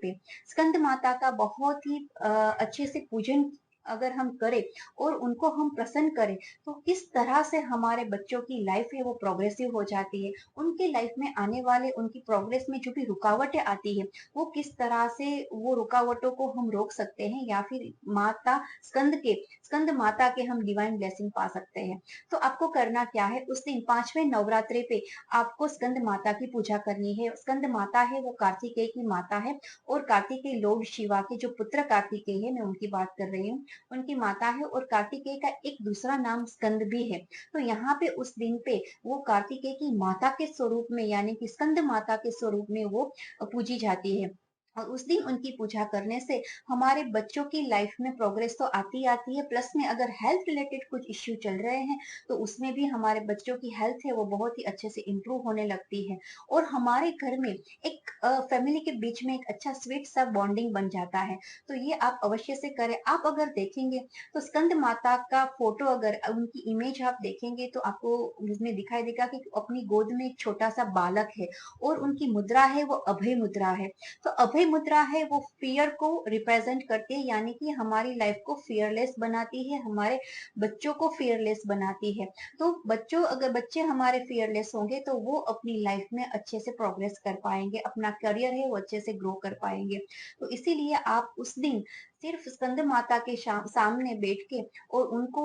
पे स्कंद माता का बहुत ही अच्छे से पूजन अगर हम करें और उनको हम प्रसन्न करें, तो किस तरह से हमारे बच्चों की लाइफ है वो प्रोग्रेसिव हो जाती है। उनके लाइफ में आने वाले उनकी प्रोग्रेस में जो भी रुकावटें आती है, वो किस तरह से वो रुकावटों को हम रोक सकते हैं, या फिर माता स्कंद माता के हम डिवाइन ब्लेसिंग पा सकते हैं। तो आपको करना क्या है, उस दिन 5वें नवरात्रि पे आपको स्कंद माता की पूजा करनी है। स्कंद माता है वो कार्तिकेय की माता है, और कार्तिकेय लॉर्ड शिवा के जो पुत्र कार्तिकेय है, मैं उनकी बात कर रही हूँ, उनकी माता है। और कार्तिकेय का एक दूसरा नाम स्कंद भी है। तो यहाँ पे उस दिन पे वो कार्तिकेय की माता के स्वरूप में, यानी कि स्कंद माता के स्वरूप में वो पूजी जाती है। और उस दिन उनकी पूजा करने से हमारे बच्चों की लाइफ में प्रोग्रेस तो आती आती है, प्लस में अगर हेल्थ रिलेटेड कुछ इश्यू चल रहे हैं, तो उसमें भी हमारे बच्चों की हेल्थ है वो बहुत ही अच्छे से इंप्रूव होने लगती है। और हमारे घर में एक फैमिली के बीच में एक अच्छा स्वीट सा बॉन्डिंग बन जाता है। तो ये आप अवश्य से करें। आप अगर देखेंगे तो स्कंद माता का फोटो, अगर उनकी इमेज आप देखेंगे, तो आपको उसमें दिखाई देगा कि अपनी गोद में एक छोटा सा बालक है, और उनकी मुद्रा है वो अभय मुद्रा है। तो अभय मुद्रा है वो फियर को रिप्रेजेंट करती है, यानी कि हमारी लाइफ को फियरलेस बनाती है, हमारे बच्चों को फियरलेस बनाती है। तो अगर बच्चे हमारे फियरलेस होंगे, तो वो अपनी लाइफ में अच्छे से प्रोग्रेस कर पाएंगे, अपना करियर है वो अच्छे से ग्रो कर पाएंगे। तो इसीलिए आप उस दिन सिर्फ स्कंद माता के सामने बैठ के, और उनको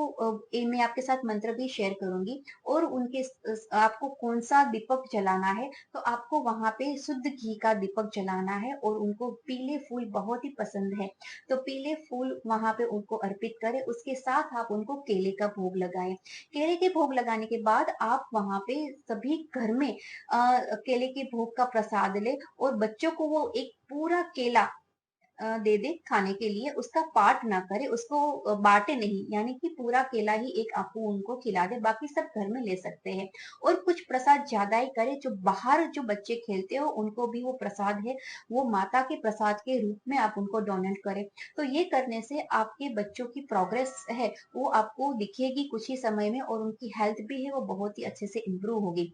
मैं आपके साथ मंत्र भी शेयर करूंगी, और उनके आपको कौन सा दीपक जलाना है, तो आपको वहां पे शुद्ध घी का दीपक जलाना है। और उनको पीले फूल बहुत ही पसंद है, तो पीले फूल वहां पे उनको अर्पित करें। उसके साथ आप उनको केले का भोग लगाएं। केले के भोग लगाने के बाद आप वहां पे सभी घर में केले के भोग का प्रसाद ले, और बच्चों को वो एक पूरा केला दे दे खाने के लिए। उसका पार्ट ना करे, उसको बांटे नहीं, यानी कि पूरा केला ही एक आपको उनको खिला दे, बाकी सब घर में ले सकते हैं। और कुछ प्रसाद ज्यादा ही करे, जो बाहर जो बच्चे खेलते हो उनको भी वो प्रसाद है वो माता के प्रसाद के रूप में आप उनको डोनेट करें। तो ये करने से आपके बच्चों की प्रोग्रेस है वो आपको दिखेगी कुछ ही समय में, और उनकी हेल्थ भी है वो बहुत ही अच्छे से इम्प्रूव होगी।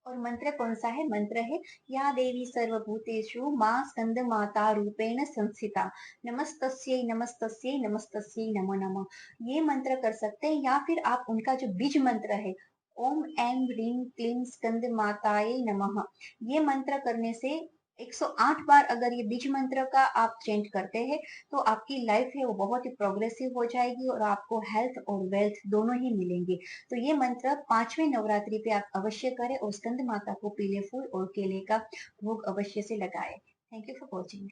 और मंत्र कौन सा है, मंत्र है या देवी सर्वभूतेषु माँ स्कंद माता रूपेण संस्थिता, नमस्तस्यै नमस्तस्यै नमस्तस्यै नमो नमः। ये मंत्र कर सकते हैं, या फिर आप उनका जो बीज मंत्र है, ओम ऐं ह्रीं क्लीं स्कंद माताये नमः, ये मंत्र करने से 108 बार अगर ये बीज मंत्र का आप चेंट करते हैं, तो आपकी लाइफ है वो बहुत ही प्रोग्रेसिव हो जाएगी, और आपको हेल्थ और वेल्थ दोनों ही मिलेंगे। तो ये मंत्र 5वें नवरात्रि पे आप अवश्य करें, और स्कंद माता को पीले फूल और केले का भोग अवश्य से लगाएं। Thank you for watching.